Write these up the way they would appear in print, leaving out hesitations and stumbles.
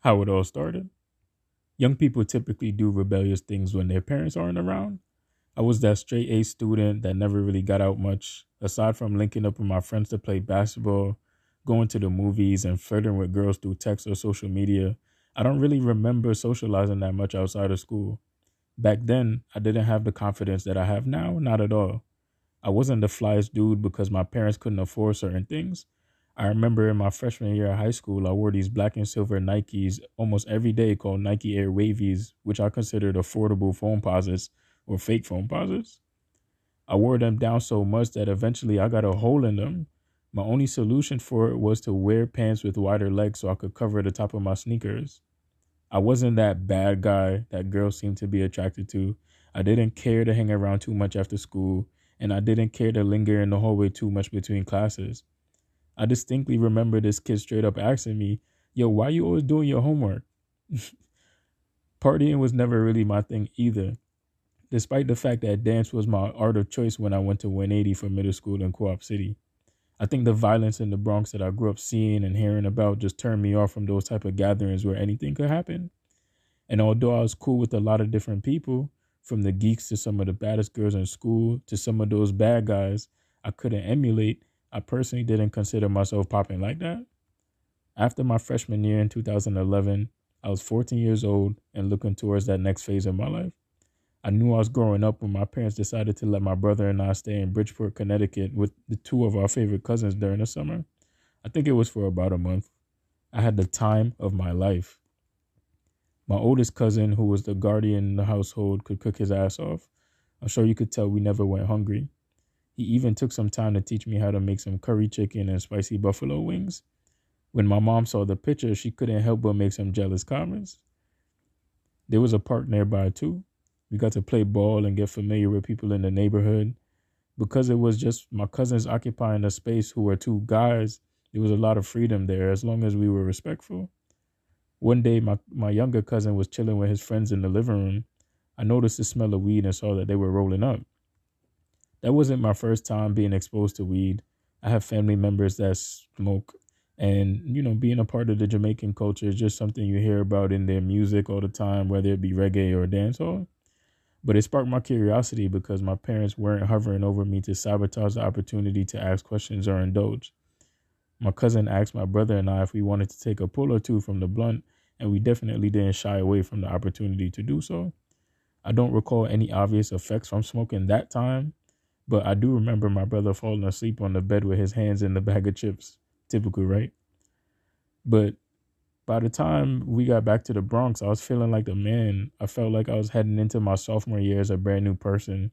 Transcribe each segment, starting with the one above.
How it all started. Young people typically do rebellious things when their parents aren't around. I was that straight A student that never really got out much, aside from linking up with my friends to play basketball, going to the movies, and flirting with girls through text or social media. I don't really remember socializing that much outside of school. Back then, I didn't have the confidence that I have now, not at all. I wasn't the flyest dude because my parents couldn't afford certain things. I remember in my freshman year of high school, I wore these black and silver Nikes almost every day called Nike Air Wavies, which I considered affordable foam posits or fake foam posits. I wore them down so much that eventually I got a hole in them. My only solution for it was to wear pants with wider legs so I could cover the top of my sneakers. I wasn't that bad guy that girls seemed to be attracted to. I didn't care to hang around too much after school, and I didn't care to linger in the hallway too much between classes. I distinctly remember this kid straight up asking me, "Yo, why you always doing your homework?" Partying was never really my thing either, despite the fact that dance was my art of choice when I went to 180 for middle school in Co-op City. I think the violence in the Bronx that I grew up seeing and hearing about just turned me off from those type of gatherings where anything could happen. And although I was cool with a lot of different people, from the geeks to some of the baddest girls in school to some of those bad guys I couldn't emulate, I personally didn't consider myself popping like that. After my freshman year in 2011, I was 14 years old and looking towards that next phase of my life. I knew I was growing up when my parents decided to let my brother and I stay in Bridgeport, Connecticut with the two of our favorite cousins during the summer. I think it was for about a month. I had the time of my life. My oldest cousin, who was the guardian in the household, could cook his ass off. I'm sure you could tell we never went hungry. He even took some time to teach me how to make some curry chicken and spicy buffalo wings. When my mom saw the picture, she couldn't help but make some jealous comments. There was a park nearby too. We got to play ball and get familiar with people in the neighborhood. Because it was just my cousins occupying the space who were two guys, there was a lot of freedom there as long as we were respectful. One day, my younger cousin was chilling with his friends in the living room. I noticed the smell of weed and saw that they were rolling up. That wasn't my first time being exposed to weed. I have family members that smoke. And, being a part of the Jamaican culture is just something you hear about in their music all the time, whether it be reggae or dancehall. But it sparked my curiosity because my parents weren't hovering over me to sabotage the opportunity to ask questions or indulge. My cousin asked my brother and I if we wanted to take a pull or two from the blunt, and we definitely didn't shy away from the opportunity to do so. I don't recall any obvious effects from smoking that time, but I do remember my brother falling asleep on the bed with his hands in the bag of chips. Typical, right? But by the time we got back to the Bronx, I was feeling like the man. I felt like I was heading into my sophomore year as a brand new person.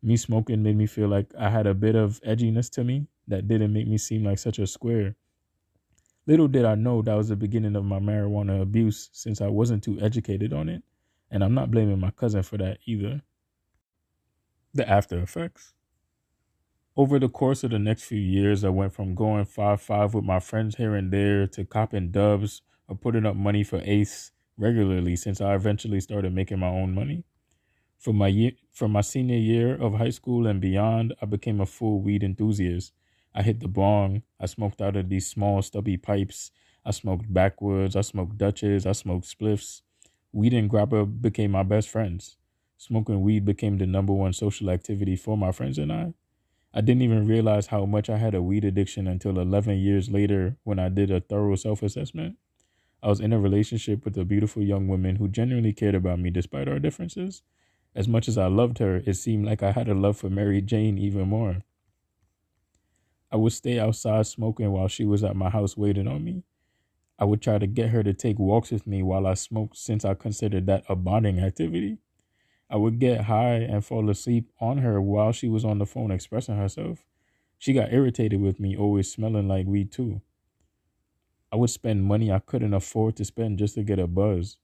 Me smoking made me feel like I had a bit of edginess to me that didn't make me seem like such a square. Little did I know that was the beginning of my marijuana abuse since I wasn't too educated on it. And I'm not blaming my cousin for that either. The after effects. Over the course of the next few years, I went from going 5-5 with my friends here and there to copping dubs or putting up money for Ace regularly since I eventually started making my own money. From my senior year of high school and beyond, I became a full weed enthusiast. I hit the bong. I smoked out of these small stubby pipes. I smoked backwoods. I smoked Dutches. I smoked spliffs. Weed and grabber became my best friends. Smoking weed became the number one social activity for my friends and I. I didn't even realize how much I had a weed addiction until 11 years later when I did a thorough self-assessment. I was in a relationship with a beautiful young woman who genuinely cared about me despite our differences. As much as I loved her, it seemed like I had a love for Mary Jane even more. I would stay outside smoking while she was at my house waiting on me. I would try to get her to take walks with me while I smoked since I considered that a bonding activity. I would get high and fall asleep on her while she was on the phone expressing herself. She got irritated with me always smelling like weed too. I would spend money I couldn't afford to spend just to get a buzz.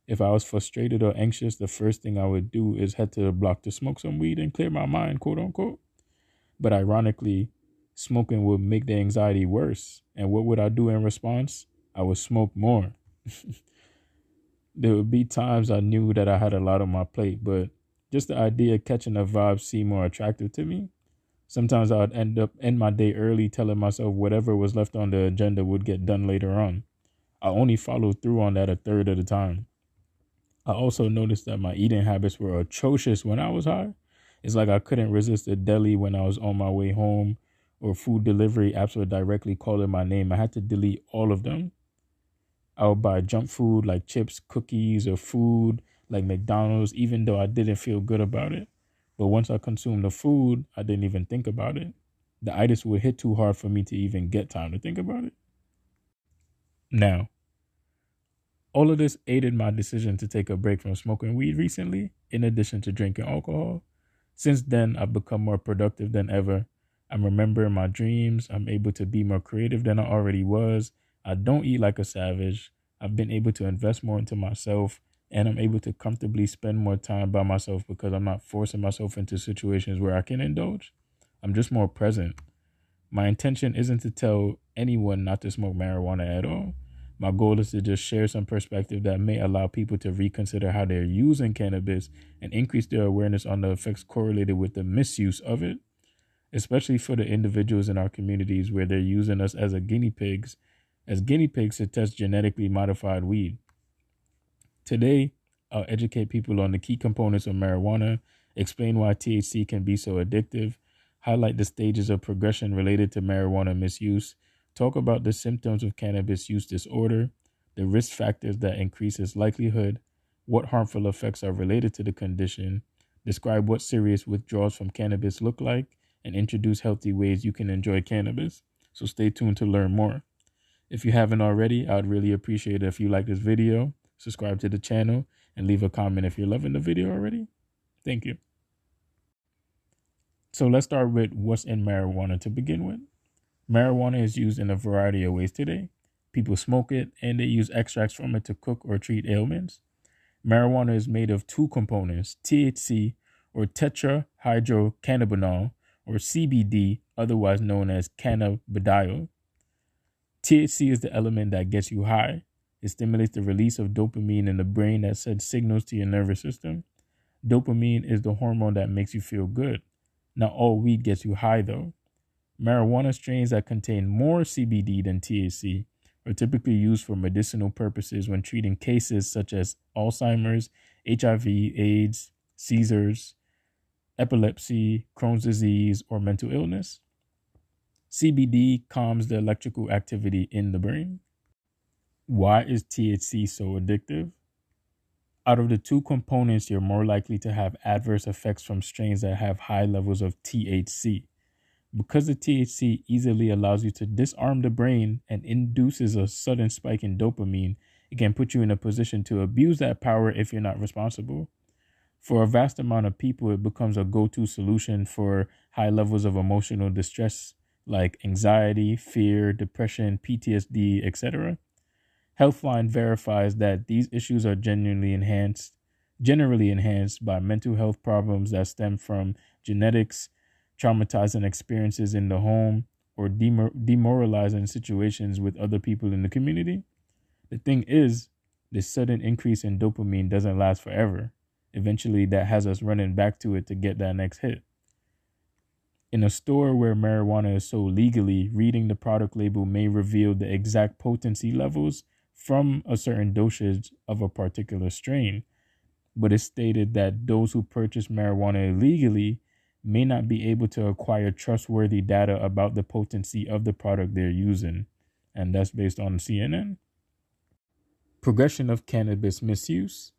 If I was frustrated or anxious, the first thing I would do is head to the block to smoke some weed and clear my mind, quote unquote. But ironically, smoking would make the anxiety worse. And what would I do in response? I would smoke more. There would be times I knew that I had a lot on my plate, but just the idea of catching a vibe seemed more attractive to me. Sometimes I would end my day early telling myself whatever was left on the agenda would get done later on. I only followed through on that a third of the time. I also noticed that my eating habits were atrocious when I was high. It's like I couldn't resist a deli when I was on my way home, or food delivery apps were directly calling my name. I had to delete all of them. I would buy junk food like chips, cookies, or food like McDonald's, even though I didn't feel good about it. But once I consumed the food, I didn't even think about it. The itis would hit too hard for me to even get time to think about it. Now, all of this aided my decision to take a break from smoking weed recently, in addition to drinking alcohol. Since then, I've become more productive than ever. I'm remembering my dreams. I'm able to be more creative than I already was. I don't eat like a savage. I've been able to invest more into myself, and I'm able to comfortably spend more time by myself because I'm not forcing myself into situations where I can indulge. I'm just more present. My intention isn't to tell anyone not to smoke marijuana at all. My goal is to just share some perspective that may allow people to reconsider how they're using cannabis and increase their awareness on the effects correlated with the misuse of it, especially for the individuals in our communities where they're using us as guinea pigs to test genetically modified weed. Today, I'll educate people on the key components of marijuana, explain why THC can be so addictive, highlight the stages of progression related to marijuana misuse, talk about the symptoms of cannabis use disorder, the risk factors that increase its likelihood, what harmful effects are related to the condition, describe what serious withdrawals from cannabis look like, and introduce healthy ways you can enjoy cannabis. So stay tuned to learn more. If you haven't already, I would really appreciate it if you like this video, subscribe to the channel, and leave a comment if you're loving the video already. Thank you. So let's start with what's in marijuana to begin with. Marijuana is used in a variety of ways today. People smoke it and they use extracts from it to cook or treat ailments. Marijuana is made of two components, THC or tetrahydrocannabinol or CBD, otherwise known as cannabidiol. THC is the element that gets you high. It stimulates the release of dopamine in the brain that sends signals to your nervous system. Dopamine is the hormone that makes you feel good. Not all weed gets you high though. Marijuana strains that contain more CBD than THC are typically used for medicinal purposes when treating cases such as Alzheimer's, HIV, AIDS, seizures, epilepsy, Crohn's disease, or mental illness. CBD calms the electrical activity in the brain. Why is THC so addictive? Out of the two components, you're more likely to have adverse effects from strains that have high levels of THC. Because the THC easily allows you to disarm the brain and induces a sudden spike in dopamine, it can put you in a position to abuse that power if you're not responsible. For a vast amount of people, it becomes a go-to solution for high levels of emotional distress like anxiety, fear, depression, PTSD, etc. Healthline verifies that these issues are generally enhanced by mental health problems that stem from genetics, traumatizing experiences in the home, or demoralizing situations with other people in the community. The thing is, this sudden increase in dopamine doesn't last forever. Eventually, that has us running back to it to get that next hit. In a store where marijuana is sold legally, reading the product label may reveal the exact potency levels from a certain dosage of a particular strain, but it's stated that those who purchase marijuana illegally may not be able to acquire trustworthy data about the potency of the product they're using, and that's based on CNN. Progression of cannabis misuse.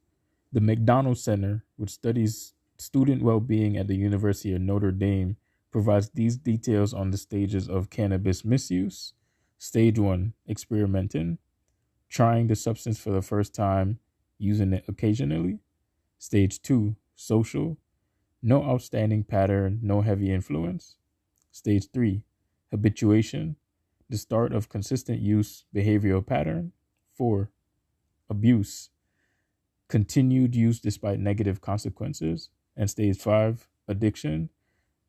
The McDonald Center, which studies student well-being at the University of Notre Dame, provides these details on the stages of cannabis misuse. Stage 1, experimenting, trying the substance for the first time, using it occasionally. Stage 2, social, no outstanding pattern, no heavy influence. Stage 3, habituation, the start of consistent use, behavioral pattern. 4, abuse, continued use despite negative consequences. And stage 5, addiction,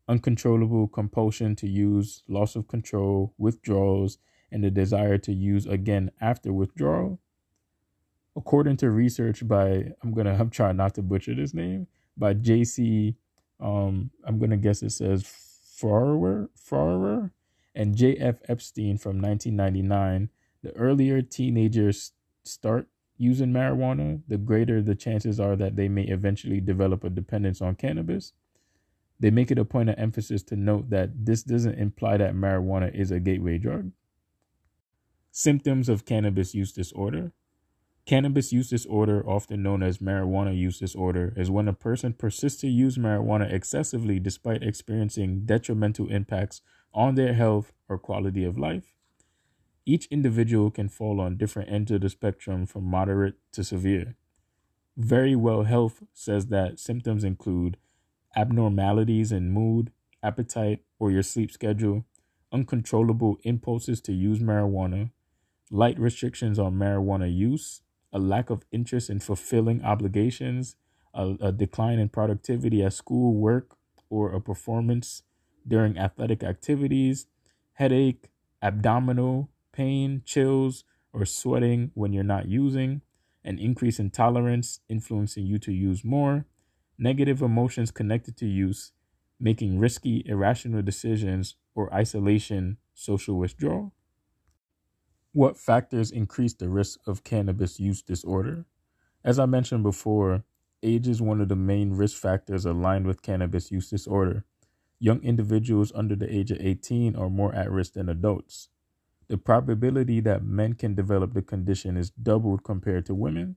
uncontrollable compulsion to use, loss of control, withdrawals, and the desire to use again after withdrawal. According to research by, I'm trying not to butcher this name, by JC, I'm going to guess it says Farrer and J.F. Epstein from 1999, The earlier teenagers start using marijuana, the greater the chances are that they may eventually develop a dependence on cannabis. They make it a point of emphasis to note that this doesn't imply that marijuana is a gateway drug. Symptoms of cannabis use disorder. Cannabis use disorder, often known as marijuana use disorder, is when a person persists to use marijuana excessively despite experiencing detrimental impacts on their health or quality of life. Each individual can fall on different ends of the spectrum from moderate to severe. Very Well Health says that symptoms include abnormalities in mood, appetite, or your sleep schedule, uncontrollable impulses to use marijuana, light restrictions on marijuana use, a lack of interest in fulfilling obligations, a decline in productivity at school, work, or a performance during athletic activities, headache, abdominal pain, chills, or sweating when you're not using, an increase in tolerance influencing you to use more, negative emotions connected to use, making risky, irrational decisions, or isolation, social withdrawal. What factors increase the risk of cannabis use disorder? As I mentioned before, age is one of the main risk factors aligned with cannabis use disorder. Young individuals under the age of 18 are more at risk than adults. The probability that men can develop the condition is doubled compared to women.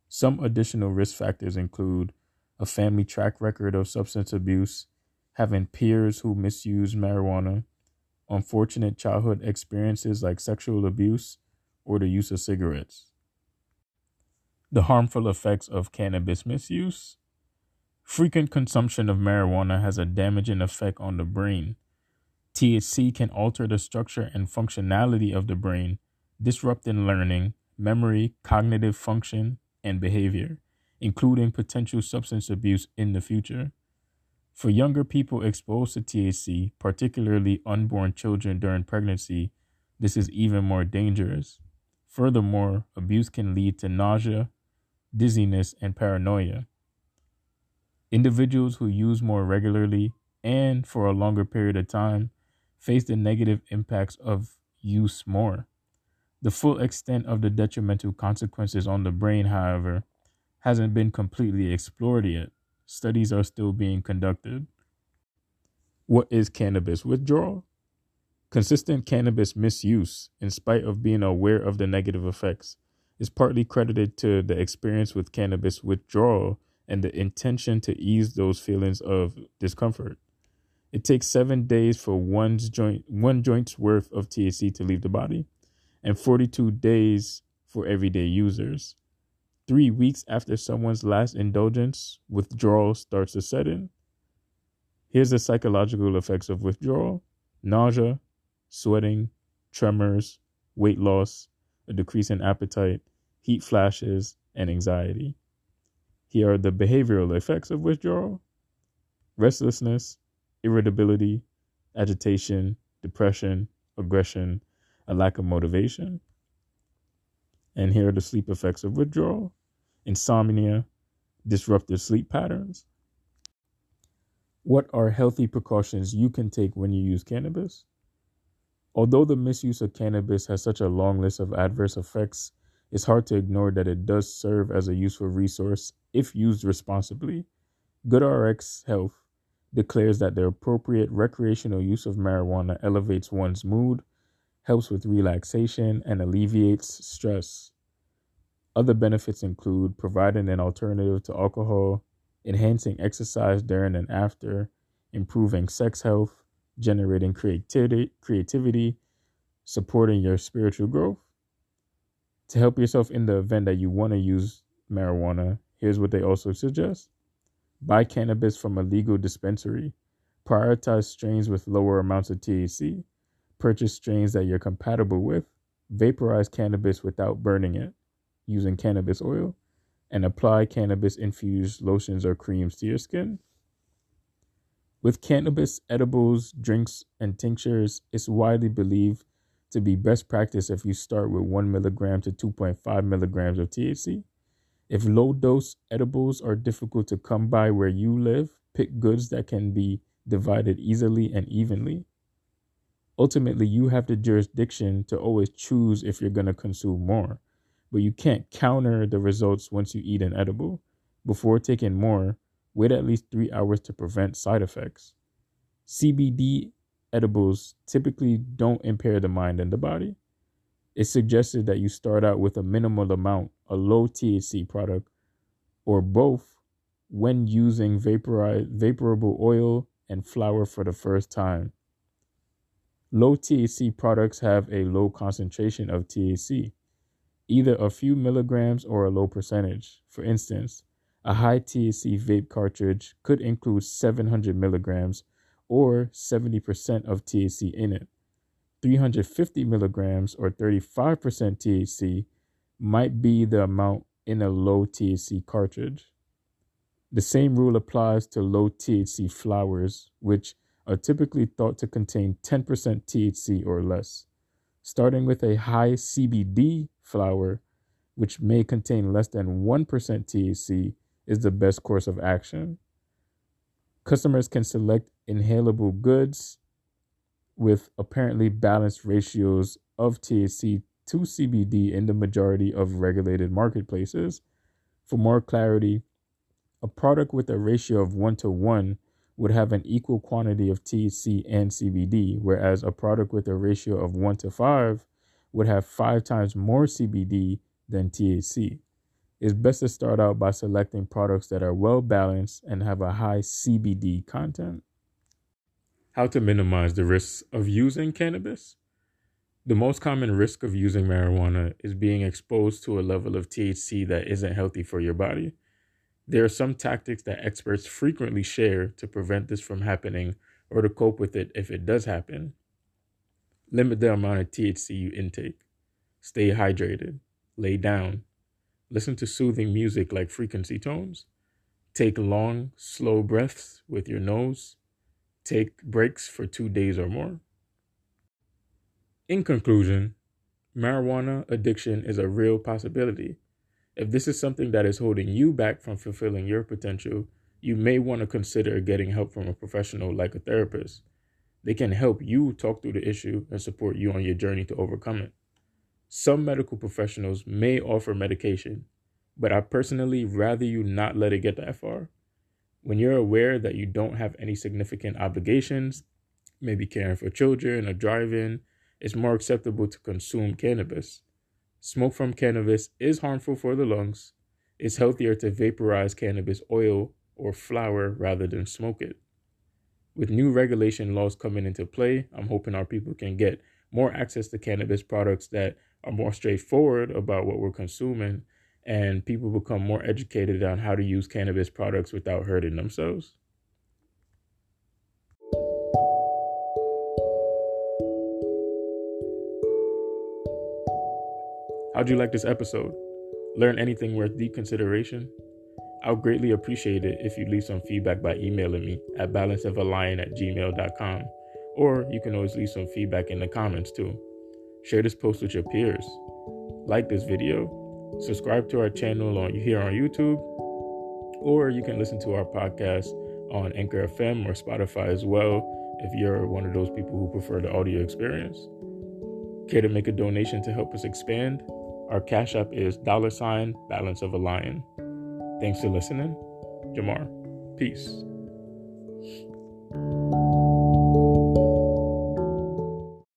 Some additional risk factors include a family track record of substance abuse, having peers who misuse marijuana, unfortunate childhood experiences like sexual abuse, or the use of cigarettes. The harmful effects of cannabis misuse. Frequent consumption of marijuana has a damaging effect on the brain. THC can alter the structure and functionality of the brain, disrupting learning, memory, cognitive function, and behavior, including potential substance abuse in the future. For younger people exposed to THC, particularly unborn children during pregnancy, this is even more dangerous. Furthermore, abuse can lead to nausea, dizziness, and paranoia. Individuals who use more regularly and for a longer period of time face the negative impacts of use more. The full extent of the detrimental consequences on the brain, however, hasn't been completely explored yet. Studies are still being conducted. What is cannabis withdrawal? Consistent cannabis misuse, in spite of being aware of the negative effects, is partly credited to the experience with cannabis withdrawal and the intention to ease those feelings of discomfort. It takes 7 days for one joint's worth of THC to leave the body, and 42 days for everyday users. 3 weeks after someone's last indulgence, withdrawal starts to set in. Here's the psychological effects of withdrawal: nausea, sweating, tremors, weight loss, a decrease in appetite, heat flashes, and anxiety. Here are the behavioral effects of withdrawal: restlessness, irritability, agitation, depression, aggression, a lack of motivation. And here are the sleep effects of withdrawal: insomnia, disruptive sleep patterns. What are healthy precautions you can take when you use cannabis? Although the misuse of cannabis has such a long list of adverse effects, it's hard to ignore that it does serve as a useful resource if used responsibly. GoodRx Health declares that the appropriate recreational use of marijuana elevates one's mood, helps with relaxation, and alleviates stress. Other benefits include providing an alternative to alcohol, enhancing exercise during and after, improving sex health, generating creativity, supporting your spiritual growth. To help yourself in the event that you want to use marijuana, here's what they also suggest. Buy cannabis from a legal dispensary. Prioritize strains with lower amounts of THC. Purchase strains that you're compatible with. Vaporize cannabis without burning it, using cannabis oil, and apply cannabis-infused lotions or creams to your skin. With cannabis edibles, drinks, and tinctures, it's widely believed to be best practice if you start with 1 milligram to 2.5 milligrams of THC. If low-dose edibles are difficult to come by where you live, pick goods that can be divided easily and evenly. Ultimately, you have the jurisdiction to always choose if you're going to consume more, but you can't counter the results once you eat an edible. Before taking more, wait at least 3 hours to prevent side effects. CBD edibles typically don't impair the mind and the body. It's suggested that you start out with a minimal amount, a low THC product, or both when using vaporable oil and flower for the first time. Low THC products have a low concentration of THC, either a few milligrams or a low percentage. For instance, a high THC vape cartridge could include 700 milligrams or 70% of THC in it. 350 milligrams or 35% THC might be the amount in a low THC cartridge. The same rule applies to low THC flowers, which are typically thought to contain 10% THC or less. Starting with a high CBD flower, which may contain less than 1% THC, is the best course of action. Customers can select inhalable goods with apparently balanced ratios of THC to CBD in the majority of regulated marketplaces. For more clarity, a product with a ratio of 1:1 would have an equal quantity of THC and CBD, whereas a product with a ratio of 1:5 would have 5 times more CBD than THC. It's best to start out by selecting products that are well balanced and have a high CBD content. How to minimize the risks of using cannabis? The most common risk of using marijuana is being exposed to a level of THC that isn't healthy for your body. There are some tactics that experts frequently share to prevent this from happening or to cope with it if it does happen. Limit the amount of THC you intake. Stay hydrated. Lay down. Listen to soothing music like frequency tones. Take long, slow breaths with your nose. Take breaks for 2 days or more. In conclusion, marijuana addiction is a real possibility. If this is something that is holding you back from fulfilling your potential, you may want to consider getting help from a professional like a therapist. They can help you talk through the issue and support you on your journey to overcome it. Some medical professionals may offer medication, but I personally rather you not let it get that far. When you're aware that you don't have any significant obligations, maybe caring for children or driving, it's more acceptable to consume cannabis. Smoke from cannabis is harmful for the lungs. It's healthier to vaporize cannabis oil or flower rather than smoke it. With new regulation laws coming into play, I'm hoping our people can get more access to cannabis products that are more straightforward about what we're consuming, and people become more educated on how to use cannabis products without hurting themselves. How'd you like this episode? Learn anything worth deep consideration? I would greatly appreciate it if you leave some feedback by emailing me at balanceofalion@gmail.com, or you can always leave some feedback in the comments too. Share this post with your peers. Like this video. Subscribe to our channel here on YouTube, or you can listen to our podcast on Anchor FM or Spotify as well if you're one of those people who prefer the audio experience. Care to make a donation to help us expand? Our Cash App is $Balance of a Lion. Thanks for listening. Jamar. Peace.